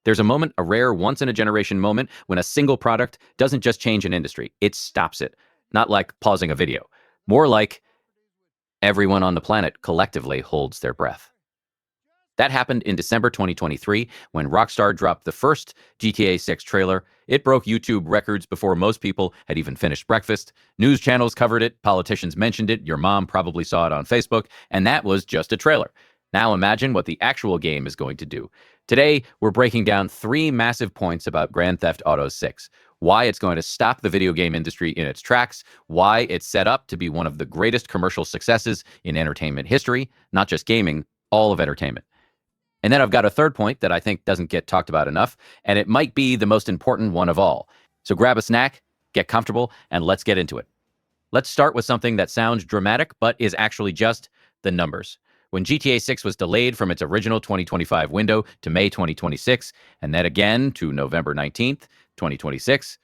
There's a moment, a rare, once-in-a-generation moment, when a single product doesn't just change an industry, it stops it. Not like pausing a video. More like everyone on the planet collectively holds their breath. That happened in December 2023 when Rockstar dropped the first GTA 6 trailer. It broke YouTube records before most people had even finished breakfast. News channels covered it, politicians mentioned it, your mom probably saw it on Facebook, and that was just a trailer. Now imagine what the actual game is going to do. Today, we're breaking down 3 massive points about Grand Theft Auto 6. Why it's going to stop the video game industry in its tracks, why it's set up to be one of the greatest commercial successes in entertainment history, not just gaming, all of entertainment. And then I've got a third point that I think doesn't get talked about enough, and it might be the most important one of all. So grab a snack, get comfortable, and let's get into it. Let's start with something that sounds dramatic, but is actually just the numbers. When GTA 6 was delayed from its original 2025 window to May 2026, and then again to November 19th, 2026,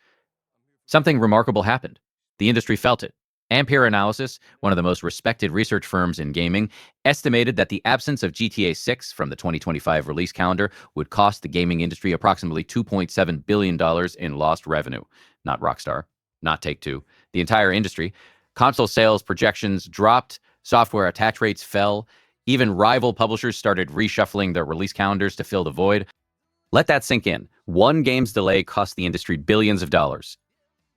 something remarkable happened. The industry felt it. Ampere Analysis, one of the most respected research firms in gaming, estimated that the absence of GTA 6 from the 2025 release calendar would cost the gaming industry approximately $2.7 billion in lost revenue. Not Rockstar, not Take-Two, the entire industry. Console sales projections dropped, software attach rates fell, even rival publishers started reshuffling their release calendars to fill the void. Let that sink in. One game's delay cost the industry billions of dollars.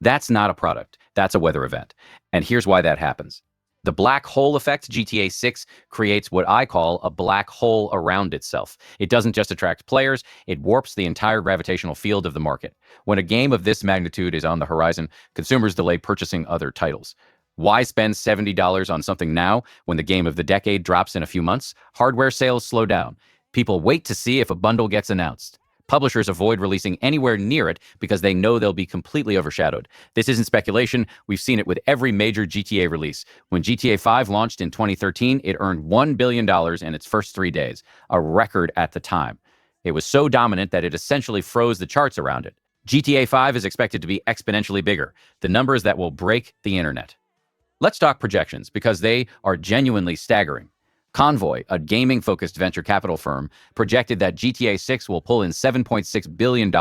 That's not a product. That's a weather event. And here's why that happens. The black hole effect, GTA 6, creates what I call a black hole around itself. It doesn't just attract players, it warps the entire gravitational field of the market. When a game of this magnitude is on the horizon, consumers delay purchasing other titles. Why spend $70 on something now when the game of the decade drops in a few months? Hardware sales slow down. People wait to see if a bundle gets announced. Publishers avoid releasing anywhere near it because they know they'll be completely overshadowed. This isn't speculation. We've seen it with every major GTA release. When GTA 5 launched in 2013, it earned $1 billion in its first 3 days, a record at the time. It was so dominant that it essentially froze the charts around it. GTA 5 is expected to be exponentially bigger, the numbers that will break the internet. Let's talk projections because they are genuinely staggering. Convoy, a gaming-focused venture capital firm, projected that GTA 6 will pull in $7.6 billion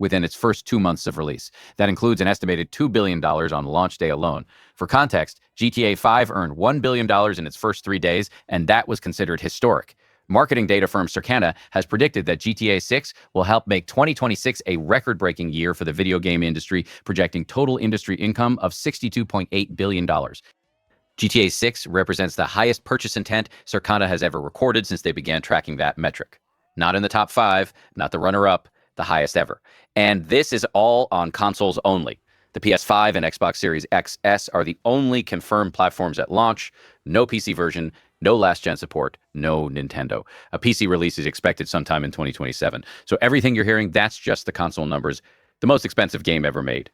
within its first 2 months of release. That includes an estimated $2 billion on launch day alone. For context, GTA 5 earned $1 billion in its first 3 days, and that was considered historic. Marketing data firm Circana has predicted that GTA 6 will help make 2026 a record-breaking year for the video game industry, projecting total industry income of $62.8 billion. GTA 6 represents the highest purchase intent Circana has ever recorded since they began tracking that metric. Not in the top 5, not the runner-up, the highest ever. And this is all on consoles only. The PS5 and Xbox Series XS are the only confirmed platforms at launch. No PC version, no last-gen support, no Nintendo. A PC release is expected sometime in 2027. So everything you're hearing, that's just the console numbers. The most expensive game ever made.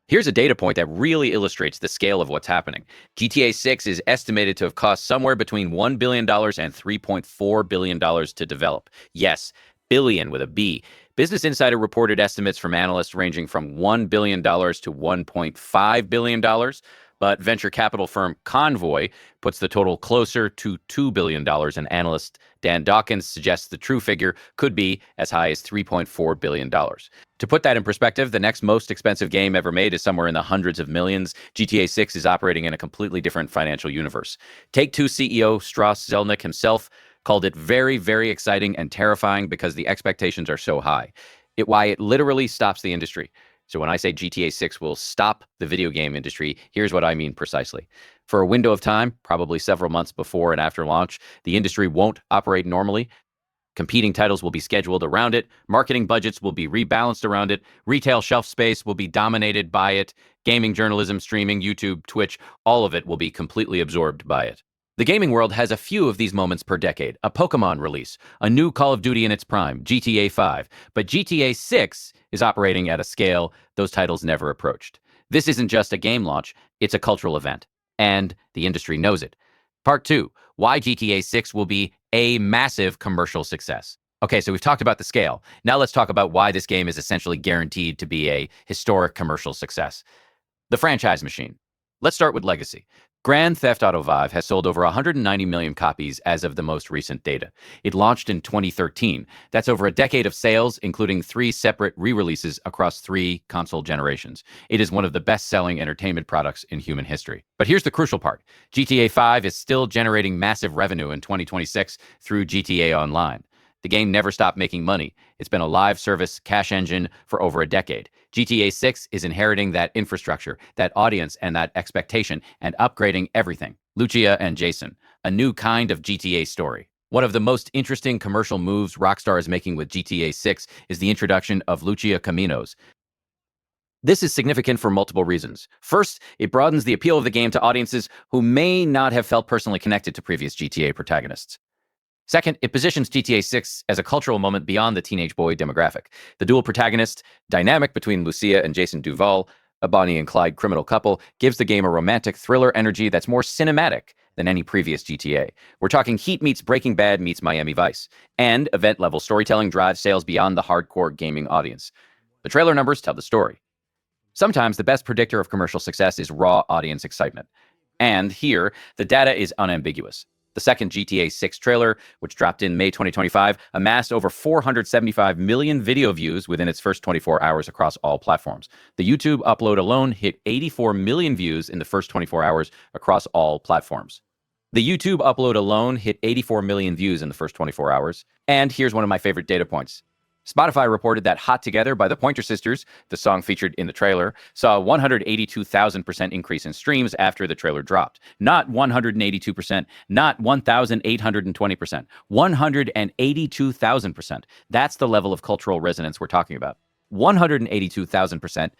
Here's a data point that really illustrates the scale of what's happening. GTA 6 is estimated to have cost somewhere between $1 billion and $3.4 billion to develop. Yes, billion with a B. Business Insider reported estimates from analysts ranging from $1 billion to $1.5 billion, but venture capital firm Convoy puts the total closer to $2 billion, and analyst Dan Dawkins suggests the true figure could be as high as $3.4 billion. To put that in perspective, the next most expensive game ever made is somewhere in the hundreds of millions. GTA 6 is operating in a completely different financial universe. Take-Two CEO Strauss Zelnick himself called it very, very exciting and terrifying because the expectations are so high. Why it literally stops the industry. So when I say GTA 6 will stop the video game industry, here's what I mean precisely. For a window of time, probably several months before and after launch, the industry won't operate normally. Competing titles will be scheduled around it, marketing budgets will be rebalanced around it, retail shelf space will be dominated by it, gaming journalism, streaming, YouTube, Twitch, all of it will be completely absorbed by it. The gaming world has a few of these moments per decade. A Pokemon release, a new Call of Duty in its prime, GTA 5. But GTA 6 is operating at a scale those titles never approached. This isn't just a game launch, it's a cultural event. And the industry knows it. Part 2, why GTA 6 will be a massive commercial success. Okay, so we've talked about the scale. Now let's talk about why this game is essentially guaranteed to be a historic commercial success. The franchise machine. Let's start with legacy. Grand Theft Auto V has sold over 190 million copies as of the most recent data. It launched in 2013. That's over a decade of sales, including 3 separate re-releases across 3 console generations. It is one of the best-selling entertainment products in human history. But here's the crucial part. GTA 5 is still generating massive revenue in 2026 through GTA Online. The game never stopped making money. It's been a live service cash engine for over a decade. GTA 6 is inheriting that infrastructure, that audience, and that expectation, and upgrading everything. Lucia and Jason, a new kind of GTA story. One of the most interesting commercial moves Rockstar is making with GTA 6 is the introduction of Lucia Caminos. This is significant for multiple reasons. First, it broadens the appeal of the game to audiences who may not have felt personally connected to previous GTA protagonists. Second, it positions GTA 6 as a cultural moment beyond the teenage boy demographic. The dual protagonist dynamic between Lucia and Jason Duval, a Bonnie and Clyde criminal couple, gives the game a romantic thriller energy that's more cinematic than any previous GTA. We're talking Heat meets Breaking Bad meets Miami Vice. And event-level storytelling drives sales beyond the hardcore gaming audience. The trailer numbers tell the story. Sometimes the best predictor of commercial success is raw audience excitement. And here, the data is unambiguous. The second GTA 6 trailer, which dropped in May 2025, amassed over 475 million video views within its first 24 hours across all platforms. The YouTube upload alone hit 84 million views in the first 24 hours across all platforms. The YouTube upload alone hit 84 million views in the first 24 hours. And here's one of my favorite data points. Spotify reported that Hot Together by the Pointer Sisters, the song featured in the trailer, saw a 182,000% increase in streams after the trailer dropped. Not 182%, not 1,820%, 182,000%. That's the level of cultural resonance we're talking about. 182,000%,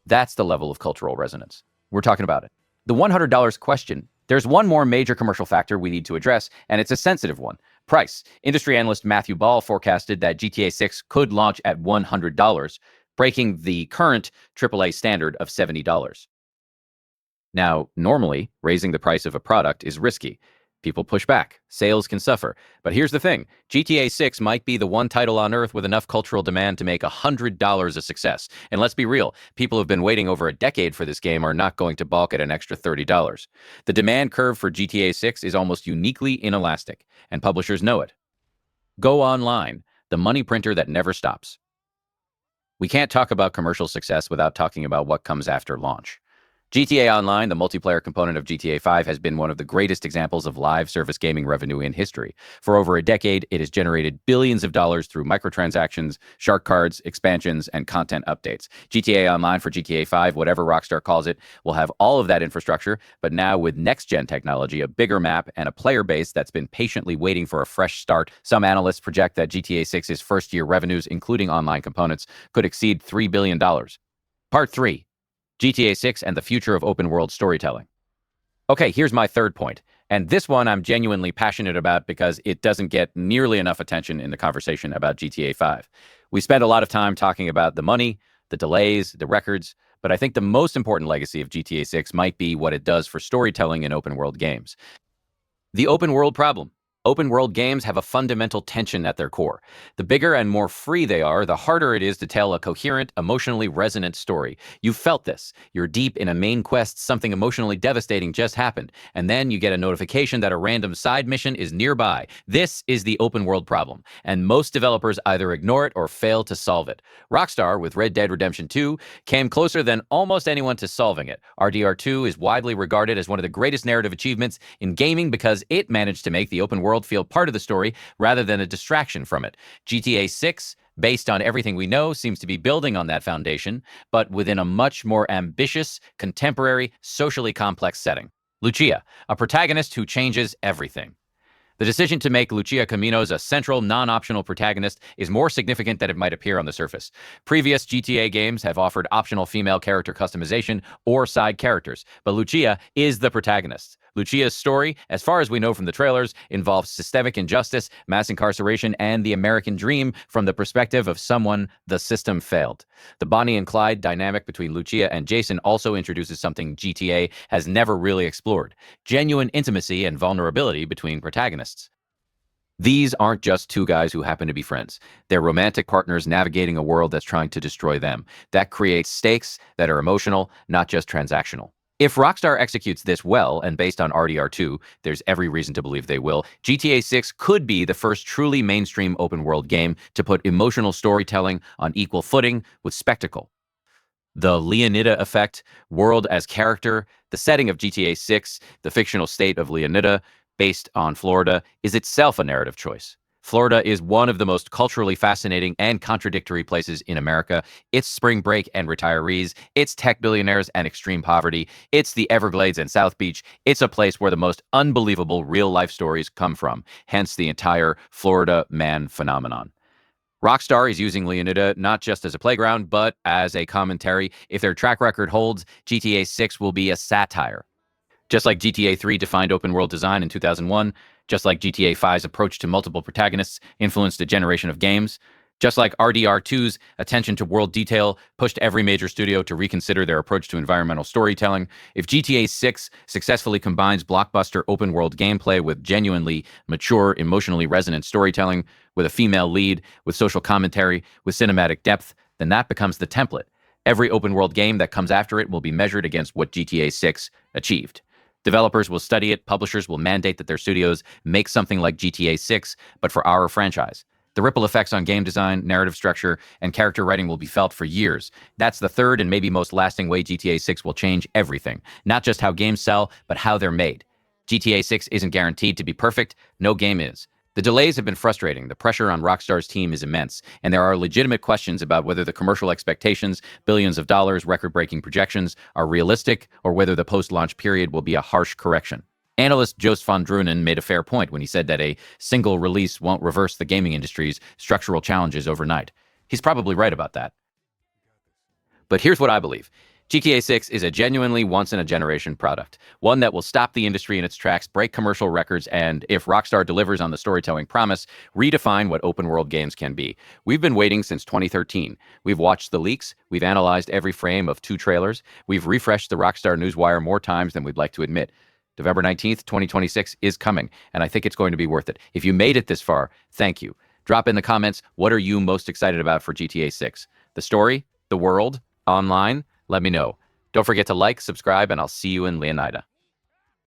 that's the level of cultural resonance. We're talking about it. The $100 question. There's one more major commercial factor we need to address, and it's a sensitive one. Price. Industry analyst Matthew Ball forecasted that GTA 6 could launch at $100, breaking the current AAA standard of $70. Now, normally, raising the price of a product is risky. People push back. Sales can suffer. But here's the thing. GTA 6 might be the one title on Earth with enough cultural demand to make $100 a success. And let's be real, people who've been waiting over a decade for this game are not going to balk at an extra $30. The demand curve for GTA 6 is almost uniquely inelastic, and publishers know it. Go online, the money printer that never stops. We can't talk about commercial success without talking about what comes after launch. GTA Online, the multiplayer component of GTA 5, has been one of the greatest examples of live service gaming revenue in history. For over a decade, it has generated billions of dollars through microtransactions, shark cards, expansions, and content updates. GTA Online for GTA 5, whatever Rockstar calls it, will have all of that infrastructure, but now with next-gen technology, a bigger map, and a player base that's been patiently waiting for a fresh start. Some analysts project that GTA 6's first-year revenues, including online components, could exceed $3 billion. Part 3. GTA 6 and the future of open-world storytelling. Okay, here's my third point, and this one I'm genuinely passionate about because it doesn't get nearly enough attention in the conversation about GTA 5. We spent a lot of time talking about the money, the delays, the records, but I think the most important legacy of GTA 6 might be what it does for storytelling in open-world games. The open-world problem. Open-world games have a fundamental tension at their core. The bigger and more free they are, the harder it is to tell a coherent, emotionally resonant story. You've felt this. You're deep in a main quest, something emotionally devastating just happened, and then you get a notification that a random side mission is nearby. This is the open-world problem, and most developers either ignore it or fail to solve it. Rockstar, with Red Dead Redemption 2, came closer than almost anyone to solving it. RDR2 is widely regarded as one of the greatest narrative achievements in gaming because it managed to make the open world feel part of the story rather than a distraction from it. GTA 6, based on everything we know, seems to be building on that foundation, but within a much more ambitious, contemporary, socially complex setting. Lucia, a protagonist who changes everything. The decision to make Lucia Caminos a central, non-optional protagonist is more significant than it might appear on the surface. Previous GTA games have offered optional female character customization or side characters, but Lucia is the protagonist. Lucia's story, as far as we know from the trailers, involves systemic injustice, mass incarceration, and the American dream from the perspective of someone the system failed. The Bonnie and Clyde dynamic between Lucia and Jason also introduces something GTA has never really explored: genuine intimacy and vulnerability between protagonists. These aren't just two guys who happen to be friends. They're romantic partners navigating a world that's trying to destroy them. That creates stakes that are emotional, not just transactional. If Rockstar executes this well, and based on RDR2, there's every reason to believe they will, GTA 6 could be the first truly mainstream open world game to put emotional storytelling on equal footing with spectacle. The Leonida effect, world as character, the setting of GTA 6, the fictional state of Leonida, based on Florida, is itself a narrative choice. Florida is one of the most culturally fascinating and contradictory places in America. It's spring break and retirees, it's tech billionaires and extreme poverty, it's the Everglades and South Beach. It's a place where the most unbelievable real life stories come from, hence the entire Florida man phenomenon. Rockstar is using Leonida not just as a playground, but as a commentary. If their track record holds, GTA 6 will be a satire. Just like GTA 3 defined open world design in 2001, just like GTA 5's approach to multiple protagonists influenced a generation of games, just like RDR2's attention to world detail pushed every major studio to reconsider their approach to environmental storytelling, if GTA 6 successfully combines blockbuster open world gameplay with genuinely mature, emotionally resonant storytelling, with a female lead, with social commentary, with cinematic depth, then that becomes the template. Every open world game that comes after it will be measured against what GTA 6 achieved. Developers will study it, publishers will mandate that their studios make something like GTA 6, but for our franchise. The ripple effects on game design, narrative structure, and character writing will be felt for years. That's the third and maybe most lasting way GTA 6 will change everything. Not just how games sell, but how they're made. GTA 6 isn't guaranteed to be perfect. No game is. The delays have been frustrating. The pressure on Rockstar's team is immense, and there are legitimate questions about whether the commercial expectations, billions of dollars, record-breaking projections, are realistic, or whether the post-launch period will be a harsh correction. Analyst Joost van Drunen made a fair point when he said that a single release won't reverse the gaming industry's structural challenges overnight. He's probably right about that. But here's what I believe. GTA 6 is a genuinely once-in-a-generation product, one that will stop the industry in its tracks, break commercial records, and, if Rockstar delivers on the storytelling promise, redefine what open-world games can be. We've been waiting since 2013. We've watched the leaks, we've analyzed every frame of 2 trailers, we've refreshed the Rockstar Newswire more times than we'd like to admit. November 19th, 2026 is coming, and I think it's going to be worth it. If you made it this far, thank you. Drop in the comments, what are you most excited about for GTA 6? The story? The world? Online? Let me know. Don't forget to like, subscribe, and I'll see you in Leonida.